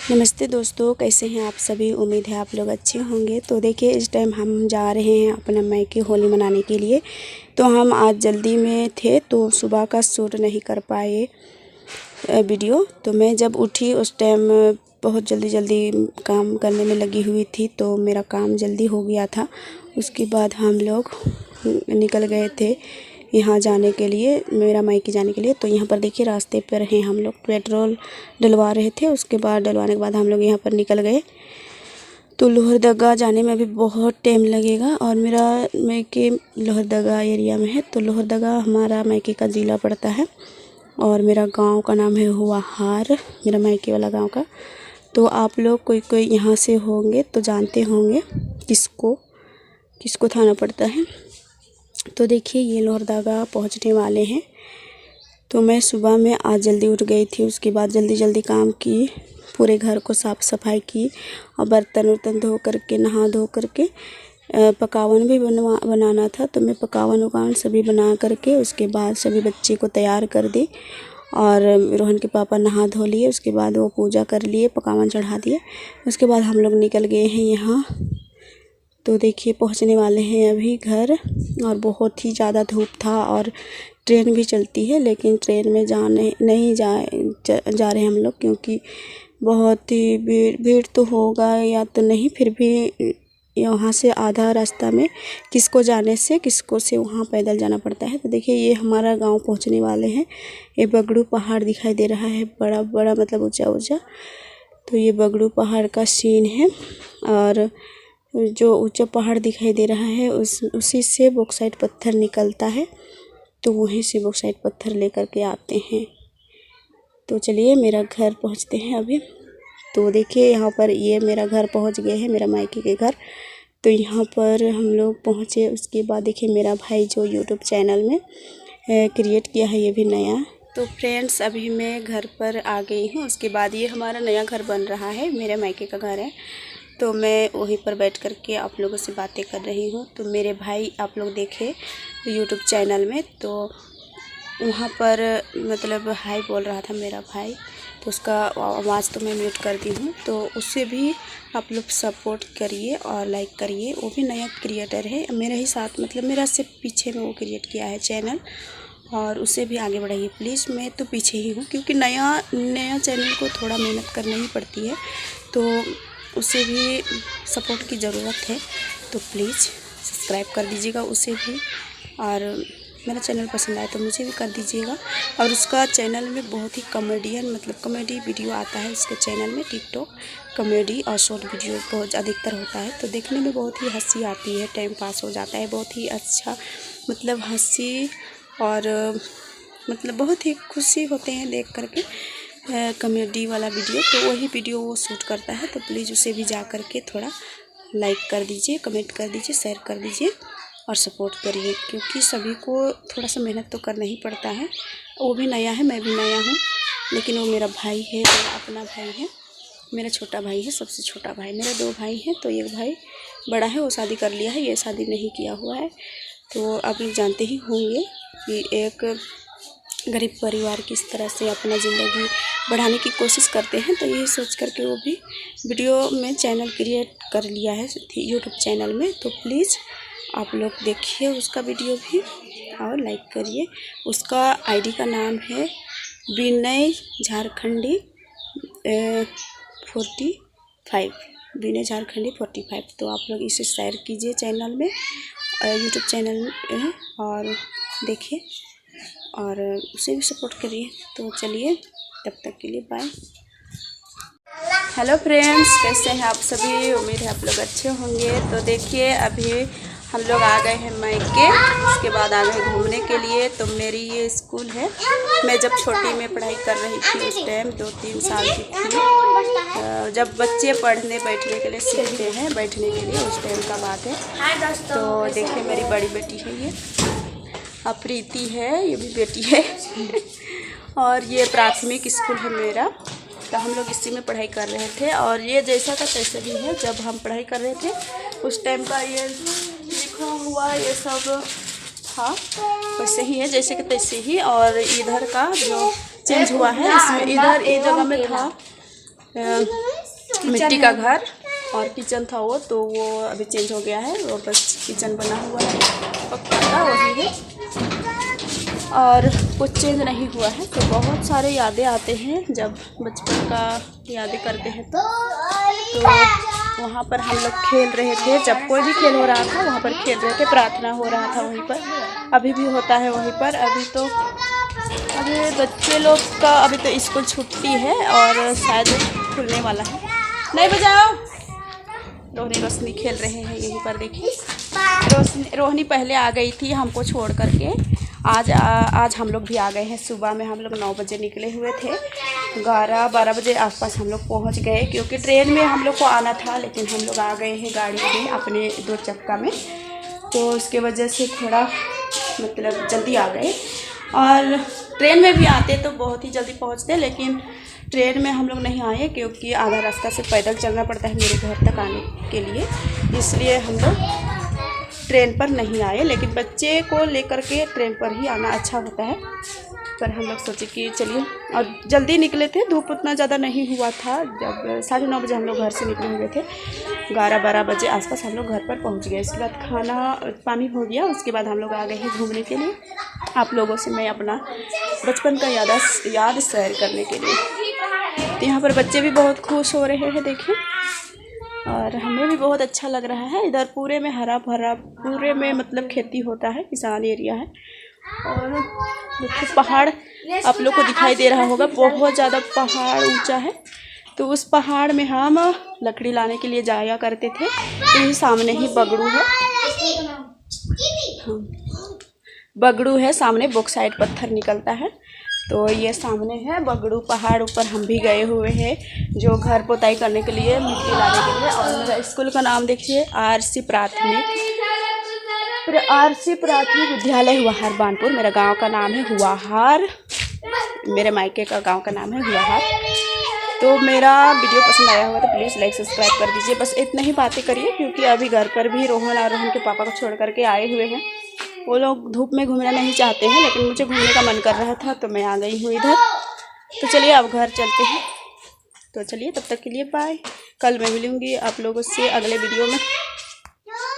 नमस्ते दोस्तों, कैसे हैं आप सभी। उम्मीद है आप लोग अच्छे होंगे। तो देखिए, इस टाइम हम जा रहे हैं अपना मायके होली मनाने के लिए। तो हम आज जल्दी में थे तो सुबह का शूट नहीं कर पाए वीडियो। तो मैं जब उठी उस टाइम बहुत जल्दी काम करने में लगी हुई थी, तो मेरा काम जल्दी हो गया था। उसके बाद हम लोग निकल गए थे यहाँ जाने के लिए, मेरा मायके जाने के लिए। तो यहाँ पर देखिए, रास्ते पर हैं हम लोग, पेट्रोल डलवा रहे थे। उसके बाद डलवाने के बाद हम लोग यहाँ पर निकल गए। तो लोहरदगा जाने में भी बहुत टाइम लगेगा और मेरा मायके लोहरदगा एरिया में है। तो लोहरदगा हमारा मायके का ज़िला पड़ता है और मेरा गांव का नाम है हुआहार, मेरा मायके वाला गांव का। तो आप लोग कोई यहाँ से होंगे तो जानते होंगे किसको थाना पड़ता है। तो देखिए, ये लोहरदगा पहुँचने वाले हैं। तो मैं सुबह में आज जल्दी उठ गई थी। उसके बाद जल्दी काम की, पूरे घर को साफ़ सफाई की और बर्तन वर्तन धो करके, नहा धो करके पकावन भी बनाना था। तो मैं पकावन सभी बना करके उसके बाद सभी बच्चे को तैयार कर दी और रोहन के पापा नहा धो लिए। उसके बाद वो पूजा कर लिए, पकावन चढ़ा दिए। उसके बाद हम लोग निकल गए हैं यहाँ। तो देखिए, पहुँचने वाले हैं अभी घर। और बहुत ही ज़्यादा धूप था और ट्रेन भी चलती है, लेकिन ट्रेन में जा रहे हैं हम लोग, क्योंकि बहुत ही भीड़ तो होगा या तो नहीं, फिर भी यहाँ से आधा रास्ता में किसको से वहाँ पैदल जाना पड़ता है। तो देखिए, ये हमारा गांव पहुँचने वाले हैं। ये बगड़ू पहाड़ दिखाई दे रहा है, बड़ा मतलब ऊंचा। तो ये बगड़ू पहाड़ का सीन है और जो ऊंचा पहाड़ दिखाई दे रहा है उसी से बॉक्साइट पत्थर निकलता है। तो वहीं से बॉक्साइट पत्थर लेकर के आते हैं। तो चलिए, मेरा घर पहुंचते हैं अभी। तो देखिए, यहाँ पर ये मेरा घर पहुंच गए हैं, मेरा मायके के घर। तो यहाँ पर हम लोग पहुँचे। उसके बाद देखिए, मेरा भाई जो यूट्यूब चैनल में क्रिएट किया है, ये भी नया। तो फ्रेंड्स, अभी मैं घर पर आ गई हूँ। उसके बाद ये हमारा नया घर बन रहा है, मेरे मायके का घर है। तो मैं वहीं पर बैठ कर के आप लोगों से बातें कर रही हूँ। तो मेरे भाई आप लोग देखे यूट्यूब चैनल में, तो वहाँ पर मतलब हाय बोल रहा था मेरा भाई। तो उसका आवाज़ तो मैं म्यूट कर दी हूँ। तो उससे भी आप लोग सपोर्ट करिए और लाइक करिए। वो भी नया क्रिएटर है मेरे ही साथ, मतलब मेरा से पीछे में वो क्रिएट किया है चैनल, और उसे भी आगे बढ़ाइए प्लीज़। मैं तो पीछे ही हूँ, क्योंकि नया चैनल को थोड़ा मेहनत करनी ही पड़ती है। तो उसे भी सपोर्ट की ज़रूरत है। तो प्लीज़ सब्सक्राइब कर दीजिएगा उसे भी, और मेरा चैनल पसंद आए तो मुझे भी कर दीजिएगा। और उसका चैनल में बहुत ही कॉमेडी वीडियो आता है उसके चैनल में। टिकटॉक कॉमेडी और शॉर्ट वीडियो बहुत अधिकतर होता है। तो देखने में बहुत ही हंसी आती है, टाइम पास हो जाता है। बहुत ही अच्छा, मतलब हंसी और मतलब बहुत ही खुशी होते हैं देख करके कॉमेडी वाला वीडियो। तो वही वीडियो वो शूट करता है। तो प्लीज़ उसे भी जा कर के थोड़ा लाइक कर दीजिए, कमेंट कर दीजिए, शेयर कर दीजिए और सपोर्ट करिए, क्योंकि सभी को थोड़ा सा मेहनत तो करना ही पड़ता है। वो भी नया है, मैं भी नया हूँ, लेकिन वो मेरा भाई है, मेरा अपना भाई है, मेरा छोटा भाई है, सबसे छोटा भाई। मेरे 2 भाई हैं, तो एक भाई बड़ा है, वो शादी कर लिया है, ये शादी नहीं किया हुआ है। तो आप लोग जानते ही होंगे कि एक गरीब परिवार किस तरह से अपना ज़िंदगी बढ़ाने की कोशिश करते हैं। तो यही सोच करके वो भी वीडियो में चैनल क्रिएट कर लिया है यूट्यूब चैनल में। तो प्लीज़ आप लोग देखिए उसका वीडियो भी और लाइक करिए। उसका आईडी का नाम है विनय झारखंडी 45, विनय झारखंडी 45। तो आप लोग इसे शेयर कीजिए चैनल में, यूट्यूब चैनल में, और देखिए और उसे भी सपोर्ट करिए। तो चलिए, तब तक के लिए बाय। हेलो फ्रेंड्स, कैसे हैं आप सभी। उम्मीद है आप लोग अच्छे होंगे। तो देखिए, अभी हम लोग आ गए हैं मायके। उसके बाद आ गए घूमने के लिए। तो मेरी ये स्कूल है। मैं जब छोटी में पढ़ाई कर रही थी उस टाइम 2-3 साल की थी। जब बच्चे पढ़ने बैठने के लिए सीखते हैं, बैठने के लिए, उस टाइम का बात है। तो देखिए, मेरी बड़ी बेटी है ये, प्रीति है, ये भी बेटी है और ये प्राथमिक स्कूल है मेरा। तो हम लोग इसी में पढ़ाई कर रहे थे, और ये जैसा का तैसा भी है। जब हम पढ़ाई कर रहे थे उस टाइम का ये लिखा हुआ ये सब था, वैसे ही है जैसे कि तैसे ही। और इधर का जो चेंज हुआ है, इसमें इधर एक जगह में था मिट्टी का घर और किचन था वो, तो वो अभी चेंज हो गया है। वो बस किचन बना हुआ है, पक्का था वही है और कुछ चेंज नहीं हुआ है। तो बहुत सारे यादें आते हैं जब बचपन का यादें करते हैं तो वहाँ पर हम लोग खेल रहे थे। जब कोई भी खेल हो रहा था वहाँ पर खेल रहे थे, प्रार्थना हो रहा था वहीं पर, अभी भी होता है वहीं पर। अभी बच्चे लोग का अभी तो स्कूल छुट्टी है और शायद खुलने वाला है। नहीं बजाओ। रोहनी खेल रहे हैं यहीं पर, देखिए। रोहनी पहले आ गई थी हमको छोड़ करके। आज हम लोग भी आ गए हैं। सुबह में हम लोग 9 बजे निकले हुए थे, 11-12 बजे आसपास हम लोग पहुंच गए, क्योंकि ट्रेन में हम लोग को आना था, लेकिन हम लोग आ गए हैं गाड़ी में अपने 2 चक्का में। तो उसके वजह से थोड़ा मतलब जल्दी आ गए। और ट्रेन में भी आते तो बहुत ही जल्दी पहुंचते, लेकिन ट्रेन में हम लोग नहीं आए क्योंकि आधा रास्ता से पैदल चलना पड़ता है मेरे घर तक आने के लिए, इसलिए हम लोग ट्रेन पर नहीं आए। लेकिन बच्चे को लेकर के ट्रेन पर ही आना अच्छा होता है। पर हम लोग सोचे कि चलिए, और जल्दी निकले थे, धूप उतना ज़्यादा नहीं हुआ था। जब 9:30 बजे हम लोग घर से निकले हुए थे, 11-12 बजे आसपास हम लोग घर पर पहुंच गए। इसके बाद खाना पानी हो गया, उसके बाद हम लोग आ गए हैं घूमने के लिए। आप लोगों से मैं अपना बचपन का याद शेयर करने के लिए। तो यहाँ पर बच्चे भी बहुत खुश हो रहे हैं, देखिए, और हमें भी बहुत अच्छा लग रहा है। इधर पूरे में हरा भरा, पूरे में मतलब खेती होता है, किसान एरिया है। और देखिए पहाड़ आप लोग को दिखाई दे रहा होगा, बहुत ज़्यादा पहाड़ ऊंचा है। तो उस पहाड़ में हम लकड़ी लाने के लिए जाया करते थे। तो ये सामने ही बगड़ू है, बगड़ू है सामने, बॉक्साइट पत्थर निकलता है। तो ये सामने है बगड़ू पहाड़, ऊपर हम भी गए हुए हैं जो घर पोताई करने के लिए, मिट्टी लाने के लिए। और मेरा स्कूल का नाम देखिए आरसी प्राथमिक विद्यालय हुआहार बानपुर। मेरा गांव का नाम है हुआहार, मेरे मायके का गांव का नाम है हुआहार। तो मेरा वीडियो पसंद आया होगा तो प्लीज़ लाइक सब्सक्राइब कर दीजिए। बस इतना ही बातें करिए, क्योंकि अभी घर पर भी रोहन और रोहन के पापा को छोड़ करके आए हुए हैं। वो लोग धूप में घूमना नहीं चाहते हैं, लेकिन मुझे घूमने का मन कर रहा था तो मैं आ गई हूँ इधर। तो चलिए अब घर चलते हैं। तो चलिए तब तक के लिए बाय। कल मैं मिलूँगी आप लोगों से अगले वीडियो में।